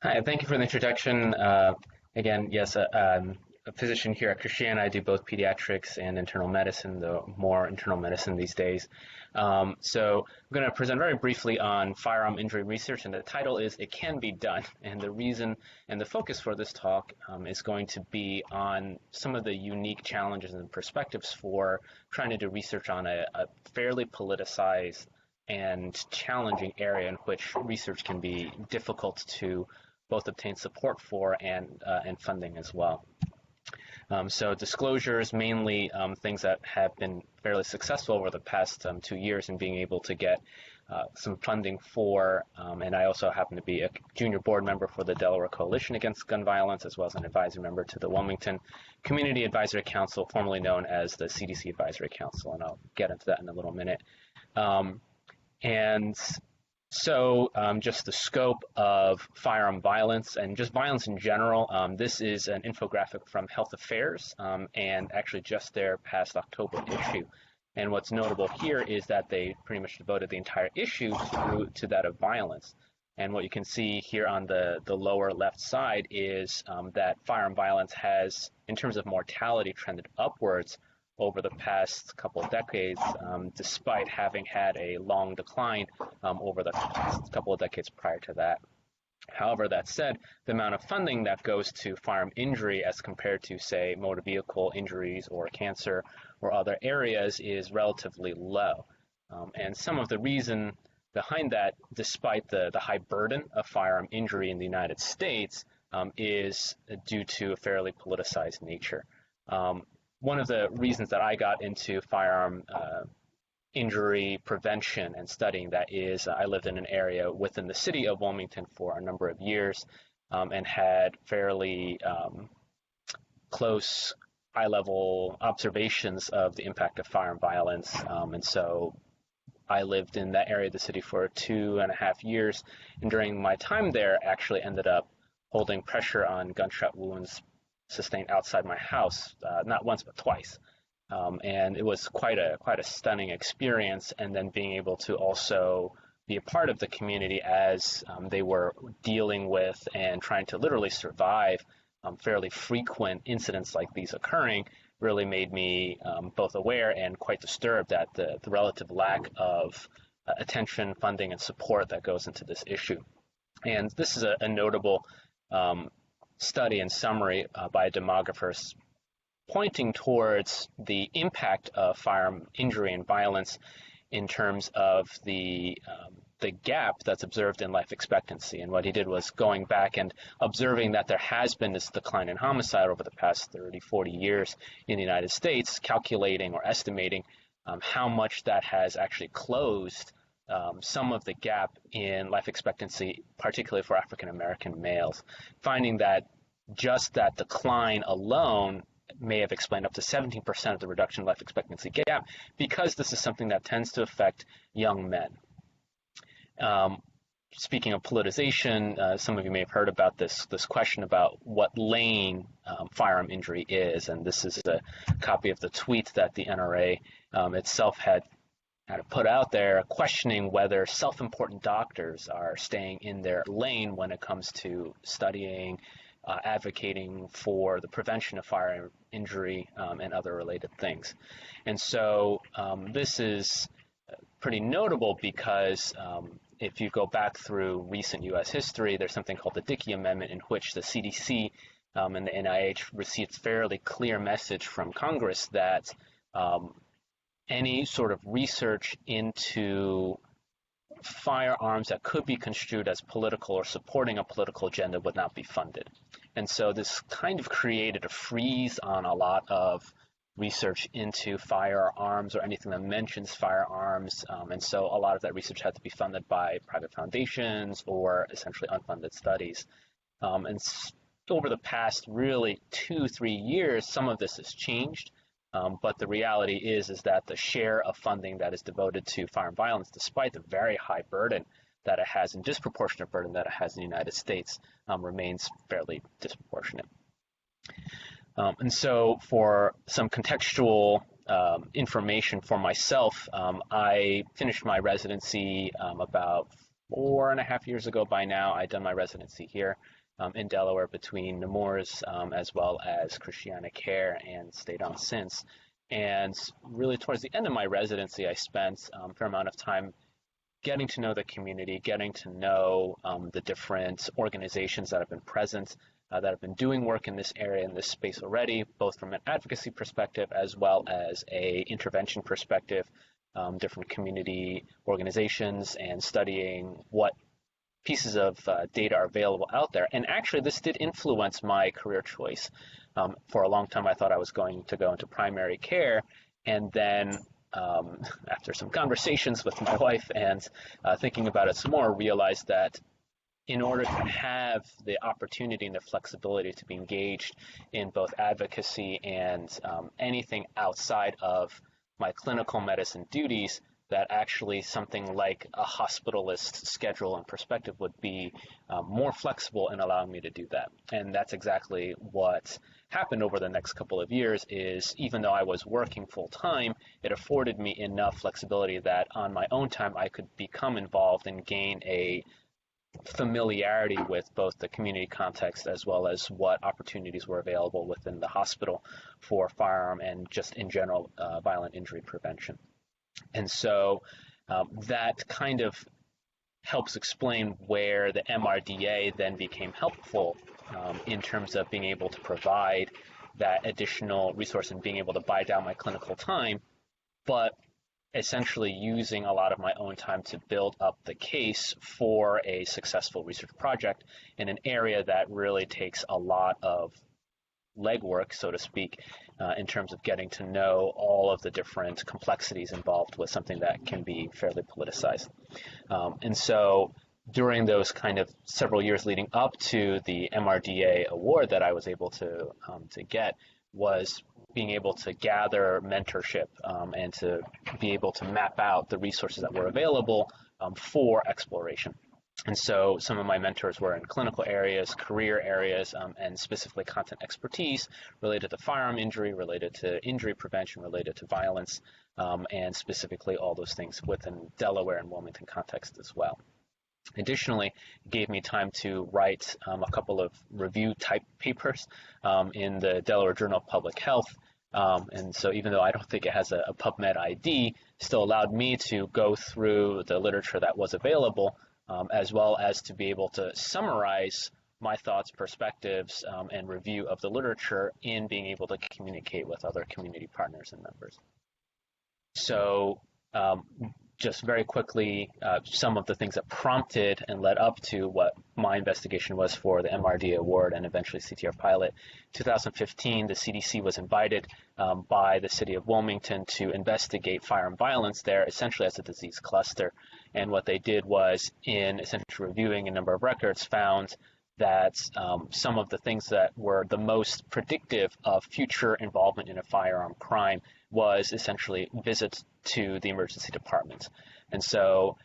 Hi, thank you for the introduction. Again, yes, I'm a physician here at Christiana. I do both pediatrics and internal medicine, though more internal medicine these days. So I'm going to present very briefly on firearm injury research, and the title is It Can Be Done. And the reason and the focus for this talk is going to be on some of the unique challenges and perspectives for trying to do research on a fairly politicized and challenging area in which research can be difficult to both obtain support for and funding as well. So disclosures, mainly things that have been fairly successful over the past 2 years in being able to get some funding for, and I also happen to be a junior board member for the Delaware Coalition Against Gun Violence, as well as an advisory member to the Wilmington Community Advisory Council, formerly known as the CDC Advisory Council, and I'll get into that in a little minute. So just the scope of firearm violence and just violence in general. This is an infographic from Health Affairs and actually just their past October issue. And what's notable here is that they pretty much devoted the entire issue to that of violence. And what you can see here on the lower left side is that firearm violence has, in terms of mortality, trended upwards over the past couple of decades, despite having had a long decline over the past couple of decades prior to that. However, that said, the amount of funding that goes to firearm injury as compared to, say, motor vehicle injuries or cancer or other areas is relatively low. And some of the reason behind that, despite the high burden of firearm injury in the United States, is due to a fairly politicized nature. One of the reasons that I got into firearm injury prevention and studying that is I lived in an area within the city of Wilmington for a number of years and had fairly close, high-level observations of the impact of firearm violence. And so I lived in that area of the city for 2.5 years, and during my time there, actually ended up holding pressure on gunshot wounds sustained outside my house, not once but twice, and it was quite a stunning experience. And then being able to also be a part of the community as they were dealing with and trying to literally survive fairly frequent incidents like these occurring really made me both aware and quite disturbed at the relative lack of attention, funding, and support that goes into this issue. And this is a notable study and summary by demographers pointing towards the impact of firearm injury and violence in terms of the gap that's observed in life expectancy. And what he did was going back and observing that there has been this decline in homicide over the past 30, 40 years in the United States, calculating or estimating how much that has actually closed some of the gap in life expectancy, particularly for African American males, finding that just that decline alone may have explained up to 17% of the reduction in life expectancy gap, because this is something that tends to affect young men. Speaking of politicization, some of you may have heard about this question about what lane firearm injury is, and this is a copy of the tweet that the NRA itself had put out there, questioning whether self-important doctors are staying in their lane when it comes to studying, advocating for the prevention of firearm injury and other related things. And so this is pretty notable because if you go back through recent U.S. history, there's something called the Dickey Amendment, in which the CDC and the NIH received fairly clear message from Congress that any sort of research into firearms that could be construed as political or supporting a political agenda would not be funded. And so this kind of created a freeze on a lot of research into firearms or anything that mentions firearms. And so a lot of that research had to be funded by private foundations or essentially unfunded studies. And over the past really 2-3 years, some of this has changed. But the reality is that the share of funding that is devoted to firearm violence, despite the very high burden that it has and disproportionate burden that it has in the United States, remains fairly disproportionate. And so for some contextual information for myself, I finished my residency about 4.5 years ago by now. I'd done my residency here in Delaware between Nemours as well as Christiana Care, and stayed on since. And really towards the end of my residency, I spent a fair amount of time getting to know the community, getting to know the different organizations that have been present, that have been doing work in this area, in this space already, both from an advocacy perspective as well as a intervention perspective, different community organizations, and studying what pieces of data are available out there. And actually, this did influence my career choice. For a long time, I thought I was going to go into primary care, and then after some conversations with my wife and thinking about it some more, realized that in order to have the opportunity and the flexibility to be engaged in both advocacy and anything outside of my clinical medicine duties, that actually something like a hospitalist schedule and perspective would be more flexible in allowing me to do that. And that's exactly what happened over the next couple of years. Is even though I was working full time, it afforded me enough flexibility that on my own time I could become involved and gain a familiarity with both the community context as well as what opportunities were available within the hospital for firearm and just in general violent injury prevention. And so that kind of helps explain where the MRDA then became helpful in terms of being able to provide that additional resource and being able to buy down my clinical time, but essentially using a lot of my own time to build up the case for a successful research project in an area that really takes a lot of legwork, so to speak, in terms of getting to know all of the different complexities involved with something that can be fairly politicized. And so during those kind of several years leading up to the MRDA award that I was able to get, was being able to gather mentorship and to be able to map out the resources that were available for exploration. And so some of my mentors were in clinical areas, career areas, and specifically content expertise related to firearm injury, related to injury prevention, related to violence, and specifically all those things within Delaware and Wilmington context as well. Additionally, it gave me time to write a couple of review-type papers in the Delaware Journal of Public Health. And so even though I don't think it has a PubMed ID, still allowed me to go through the literature that was available, as well as to be able to summarize my thoughts, perspectives, and review of the literature in being able to communicate with other community partners and members. So just very quickly, some of the things that prompted and led up to what my investigation was for the MRD award and eventually CTR pilot. 2015, the CDC was invited by the city of Wilmington to investigate firearm violence there, essentially as a disease cluster. And what they did was, in essentially reviewing a number of records, found that some of the things that were the most predictive of future involvement in a firearm crime was essentially visits to the emergency department. And so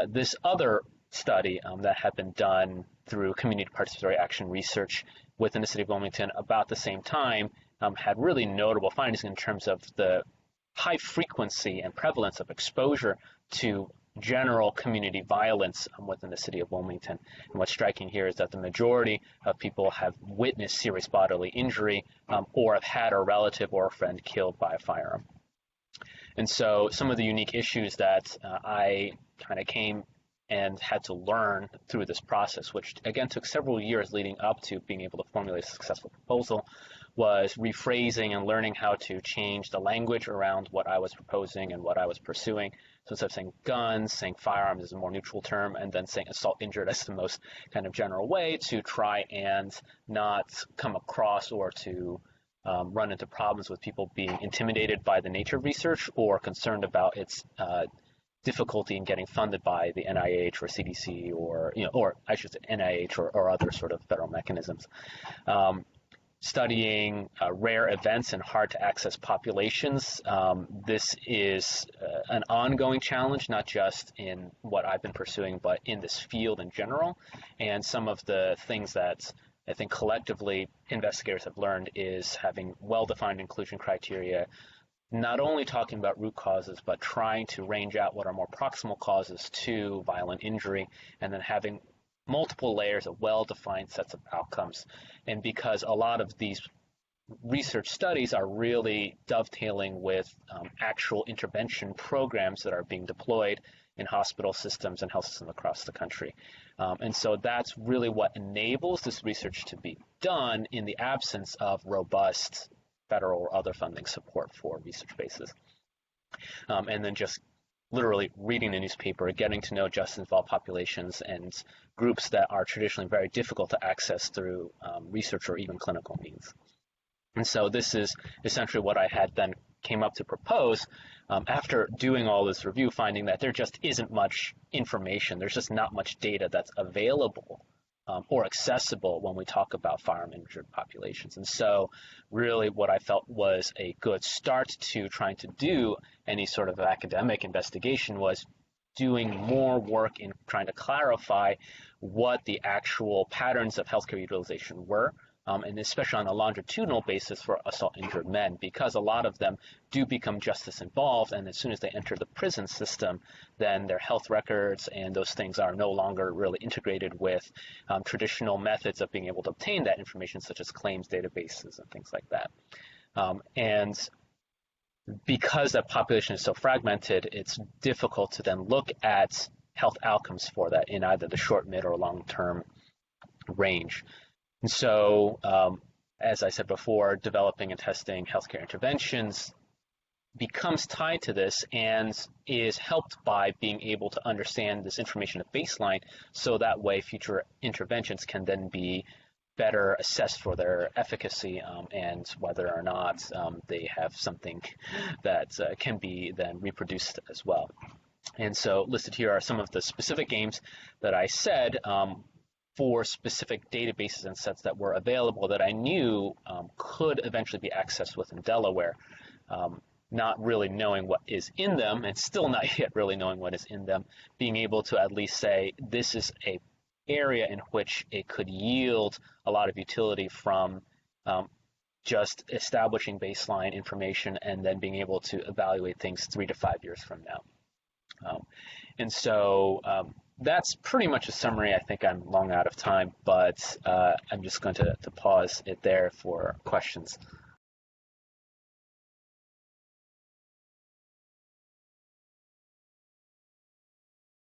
this other study that had been done through community participatory action research within the city of Wilmington about the same time had really notable findings in terms of the high frequency and prevalence of exposure to general community violence within the city of Wilmington. And what's striking here is that the majority of people have witnessed serious bodily injury or have had a relative or a friend killed by a firearm. And so some of the unique issues that I kind of came and had to learn through this process, which again took several years leading up to being able to formulate a successful proposal, was rephrasing and learning how to change the language around what I was proposing and what I was pursuing. So instead of saying guns, saying firearms is a more neutral term, and then saying assault injured as the most kind of general way to try and not come across or to run into problems with people being intimidated by the nature of research or concerned about its difficulty in getting funded by the NIH or CDC or I should say NIH or other sort of federal mechanisms. Studying rare events in hard-to-access populations. This is an ongoing challenge, not just in what I've been pursuing, but in this field in general. And some of the things that I think collectively investigators have learned is having well-defined inclusion criteria, not only talking about root causes, but trying to range out what are more proximal causes to violent injury, and then having multiple layers of well-defined sets of outcomes. And because a lot of these research studies are really dovetailing with actual intervention programs that are being deployed in hospital systems and health systems across the country. And so that's really what enables this research to be done in the absence of robust federal or other funding support for research bases. And then just literally reading the newspaper, getting to know justice-involved populations and groups that are traditionally very difficult to access through research or even clinical means. And so this is essentially what I had then came up to propose after doing all this review, finding that there just isn't much information. There's just not much data that's available or accessible when we talk about firearm injured populations. And so really what I felt was a good start to trying to do any sort of academic investigation was doing more work in trying to clarify what the actual patterns of healthcare utilization were, and especially on a longitudinal basis for assault injured men, because a lot of them do become justice involved, and as soon as they enter the prison system, then their health records and those things are no longer really integrated with traditional methods of being able to obtain that information, such as claims databases and things like that. And because that population is so fragmented, it's difficult to then look at health outcomes for that in either the short, mid, or long-term range. And so, as I said before, developing and testing healthcare interventions becomes tied to this and is helped by being able to understand this information at baseline, so that way future interventions can then be better assessed for their efficacy and whether or not they have something that can be then reproduced as well. And so listed here are some of the specific aims that I said for specific databases and sets that were available that I knew could eventually be accessed within Delaware, not really knowing what is in them and still not yet really knowing what is in them, being able to at least say this is a area in which it could yield a lot of utility from just establishing baseline information and then being able to evaluate things 3 to 5 years from now. And so that's pretty much a summary. I think I'm long out of time, but I'm just going to pause it there for questions.